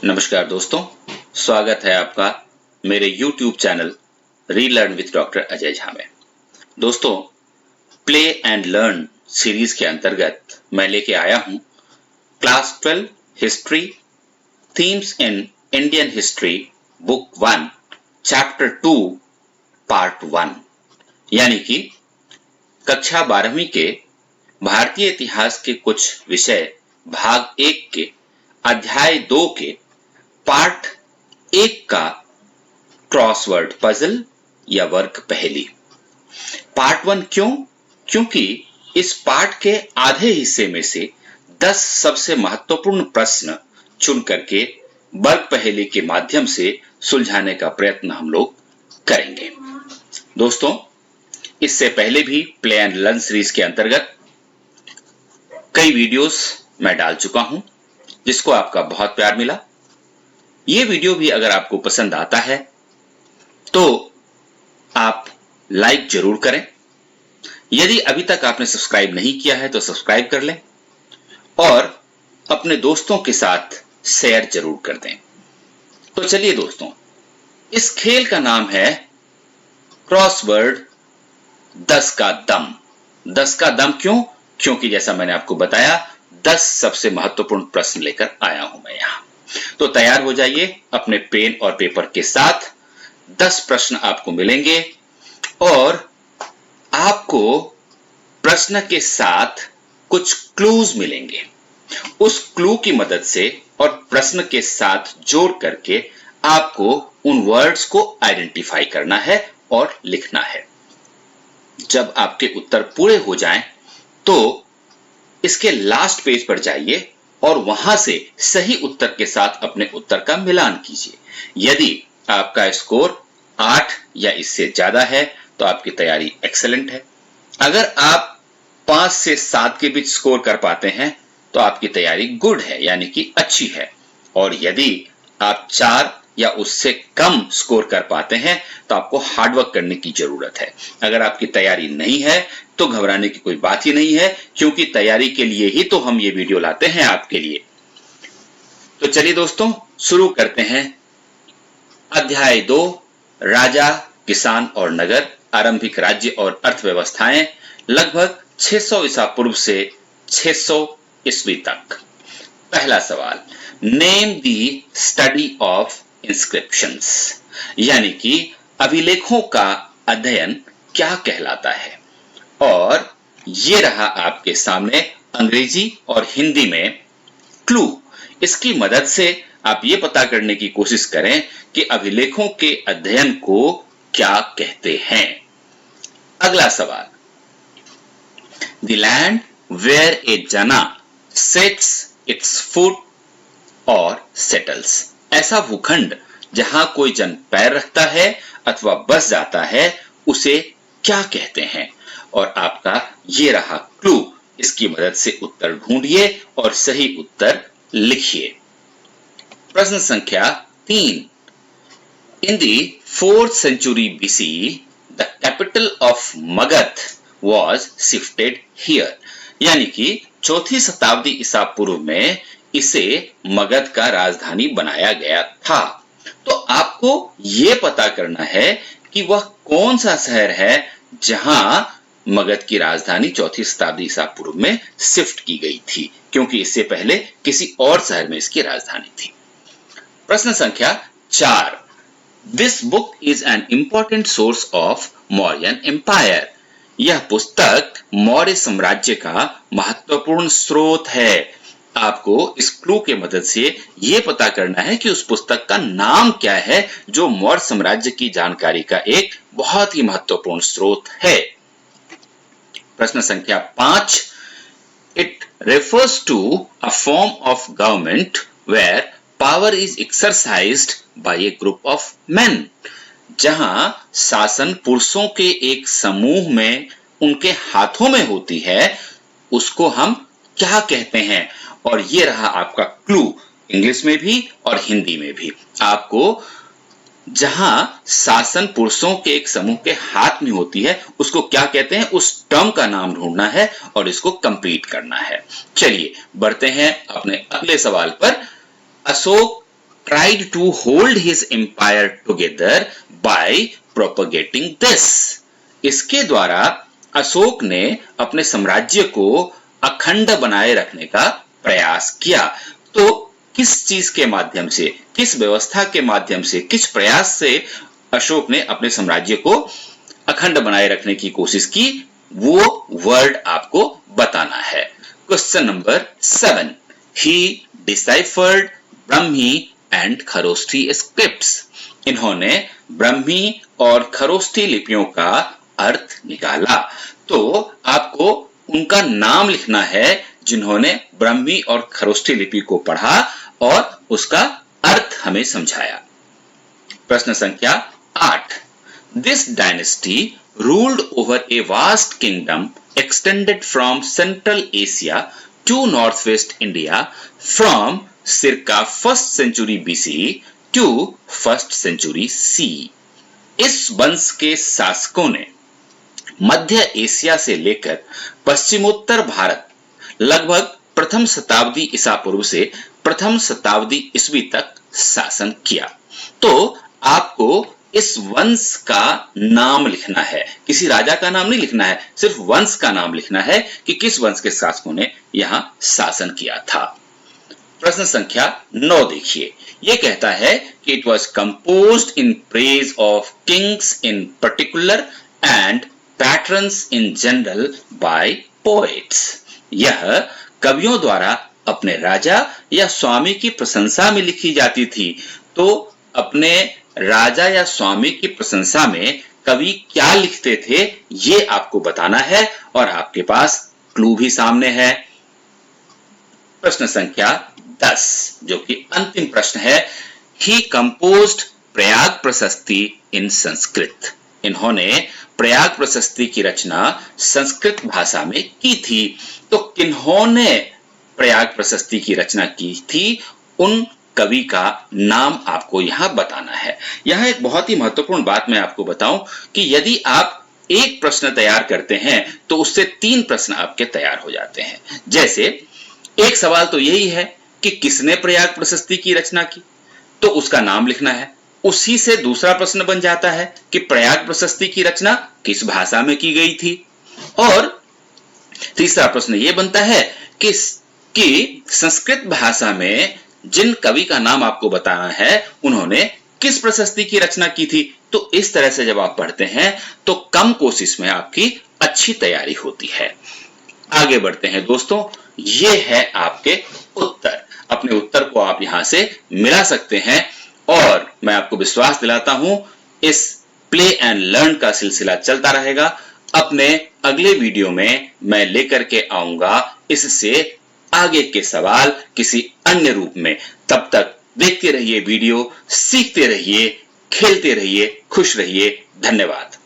नमस्कार दोस्तों, स्वागत है आपका मेरे YouTube channel relearn with doctor Ajay Jha में। दोस्तों, प्ले एंड लर्न सीरीज के अंतर्गत मैं लेके आया हूं class 12 history themes in Indian history book 1 chapter 2 part 1, यानी कि कक्षा 12वीं के भारतीय इतिहास के कुछ विषय भाग 1 के अध्याय 2 के पार्ट 1 का क्रॉसवर्ड पजल या वर्ग पहेली। पार्ट 1 क्यों? क्योंकि इस पार्ट के आधे हिस्से में से 10 सबसे महत्वपूर्ण प्रश्न चुन करके वर्ग पहेली के माध्यम से सुलझाने का प्रयत्न हम लोग करेंगे। दोस्तों, इससे पहले भी प्ले एंड लर्न सीरीज के अंतर्गत कई वीडियोस मैं डाल चुका हूं, जिसको आपका बहुत प्यार मिला। ये वीडियो भी अगर आपको पसंद आता है तो आप लाइक जरूर करें। यदि अभी तक आपने सब्सक्राइब नहीं किया है तो सब्सक्राइब कर लें और अपने दोस्तों के साथ शेयर जरूर कर दें। तो चलिए दोस्तों, इस खेल का नाम है क्रॉसवर्ड 10 का दम। 10 का दम क्यों? क्योंकि जैसा मैंने आपको बताया 10 सबसे महत्वपूर्ण प्रश्न लेकर आया हूं मैं यहां। तो तैयार हो जाइए अपने पेन और पेपर के साथ। 10 प्रश्न आपको मिलेंगे और आपको प्रश्न के साथ कुछ क्लूज मिलेंगे। उस क्लू की मदद से और प्रश्न के साथ जोड़ करके आपको उन वर्ड्स को आइडेंटिफाई करना है और लिखना है। जब आपके उत्तर पूरे हो जाएं तो इसके लास्ट पेज पर जाइए और वहां से सही उत्तर के साथ अपने उत्तर का मिलान कीजिए। यदि आपका स्कोर 8 या इससे ज्यादा है तो आपकी तैयारी एक्सेलेंट है। अगर आप 5 से 7 के बीच स्कोर कर पाते हैं तो आपकी तैयारी गुड है, यानी कि अच्छी है। और यदि आप 4 या उससे कम स्कोर कर पाते हैं तो आपको हार्डवर्क करने की जरूरत है। अगर आपकी तैयारी नहीं है तो घबराने की कोई बात ही नहीं है, क्योंकि तैयारी के लिए ही तो हम ये वीडियो लाते हैं आपके लिए। तो चलिए दोस्तों, शुरू करते हैं। अध्याय 2 राजा, किसान और नगर, आरंभिक राज्य और अर्थव्यवस्थाएं, लगभग 600 ईसा पूर्व से 600 ईस्वी तक। पहला सवाल, name the study of inscriptions, यानी कि अभिलेखों का अध्ययन क्या कहलाता है। और ये रहा आपके सामने अंग्रेजी और हिंदी में क्लू। इसकी मदद से आप ये पता करने की कोशिश करें कि अभिलेखों के अध्ययन को क्या कहते हैं। अगला सवाल, द लैंड वेयर ए जना सेट्स इट्स फुट और सेटल्स, ऐसा भूखंड जहां कोई जन पैर रखता है अथवा बस जाता है, उसे क्या कहते हैं। और आपका ये रहा क्लू। इसकी मदद से उत्तर ढूंढिए और सही उत्तर लिखिए। प्रश्न संख्या 3, इन दी 4th century BC the capital of Magadh was shifted here, यानी कि 4वीं शताब्दी ईसा पूर्व में इसे मगध का राजधानी बनाया गया था। तो आपको यह पता करना है कि वह कौन सा शहर है जहां मगध की राजधानी 4वीं शताब्दी ईसा पूर्व में शिफ्ट की गई थी, क्योंकि इससे पहले किसी और शहर में इसकी राजधानी थी। प्रश्न संख्या 4, this book is an important source of Mauryan empire, यह पुस्तक मौर्य साम्राज्य का महत्वपूर्ण स्रोत है। आपको इस क्लू के मदद से यह पता करना है कि उस पुस्तक का नाम क्या है, जो मौर्य साम्राज्य की जानकारी का एक बहुत ही महत्वपूर्ण स्रोत है। प्रश्न संख्या 5, it refers to a form of government where power is exercised by a group of men, जहां शासन पुरुषों के एक समूह में उनके हाथों में होती है, उसको हम क्या कहते हैं। और ये रहा आपका क्लू, इंग्लिश में भी और हिंदी में भी। आपको जहां शासन पुरुषों के एक समूह के हाथ में होती है, उसको क्या कहते हैं, उस टर्म का नाम ढूंढना है और इसको कंप्लीट करना है। चलिए बढ़ते हैं अपने अगले सवाल पर। Ashok tried to hold his empire together by propagating this. इसके द्वारा अशोक ने अपने साम्राज्य को अखंड बनाए रखने का प्रयास किया। तो किस चीज के माध्यम से, किस व्यवस्था के माध्यम से, किस प्रयास से अशोक ने अपने साम्राज्य को अखंड बनाए रखने की कोशिश की, वो वर्ड आपको बताना है। Question number 7, he deciphered Brahmi and Kharoshthi scripts. इन्होंने ब्राह्मी और खरोष्ठी लिपियों का अर्थ निकाला। तो आपको उनका नाम लिखना है जिन्होंने ब्राह्मी और खरोष्ठी लिपि को पढ़ा और उसका अर्थ हमें समझाया। प्रश्न संख्या 8, this dynasty ruled over a vast kingdom extended from Central Asia to Northwest India from circa 1st century BC to 1st century CE. इस वंश के शासकों ने मध्य एशिया से लेकर पश्चिमोत्तर भारत लगभग प्रथम शताब्दी ईसा पूर्व से प्रथम शताब्दी ईस्वी तक शासन किया। तो आपको इस वंश का नाम लिखना है, किसी राजा का नाम नहीं लिखना है, सिर्फ वंश का नाम लिखना है कि किस वंश के शासकों ने यहां शासन किया था। प्रश्न संख्या 9 देखिए, यह कहता है कि it was composed in praise of kings in particular and patrons in general by poets. यह कवियों द्वारा अपने राजा या स्वामी की प्रशंसा में लिखी जाती थी। तो अपने राजा या स्वामी की प्रशंसा में कवि क्या लिखते थे ये आपको बताना है और आपके पास क्लू भी सामने है। प्रश्न संख्या 10 जो कि अंतिम प्रश्न है, ही कंपोज्ड प्रयाग प्रशस्ति इन संस्कृत। इन्होंने प्रयाग प्रशस्ति की रचना संस्कृत भाषा में की थी। तो किन्होंने प्रयाग प्रशस्ति की रचना की थी, उन कवि का नाम आपको यहां बताना है। यहां एक बहुत ही महत्वपूर्ण बात मैं आपको बताऊं कि यदि आप एक प्रश्न तैयार करते हैं तो उससे 3 प्रश्न आपके तैयार हो जाते हैं। जैसे एक सवाल तो यही है कि किसने प्रयाग प्रशस्ति की रचना की, तो उसका नाम लिखना है। उसी से दूसरा प्रश्न बन जाता है कि प्रयाग प्रशस्ति की रचना किस भाषा में की गई थी, और तीसरा प्रश्न यह बनता है कि संस्कृत भाषा में जिन कवि का नाम आपको बताना है उन्होंने किस प्रशस्ति की रचना की थी। तो इस तरह से जब आप पढ़ते हैं तो कम कोशिश में आपकी अच्छी तैयारी होती है। आगे बढ़ते हैं दोस्तों, ये है आपके उत्तर। अपने उत्तर को आप यहां से मिला सकते हैं और मैं आपको विश्वास दिलाता हूं इस प्ले एंड लर्न का सिलसिला चलता रहेगा। अपने अगले वीडियो में मैं लेकर के आऊंगा इससे आगे के सवाल किसी अन्य रूप में। तब तक देखते रहिए वीडियो, सीखते रहिए, खेलते रहिए, खुश रहिए। धन्यवाद।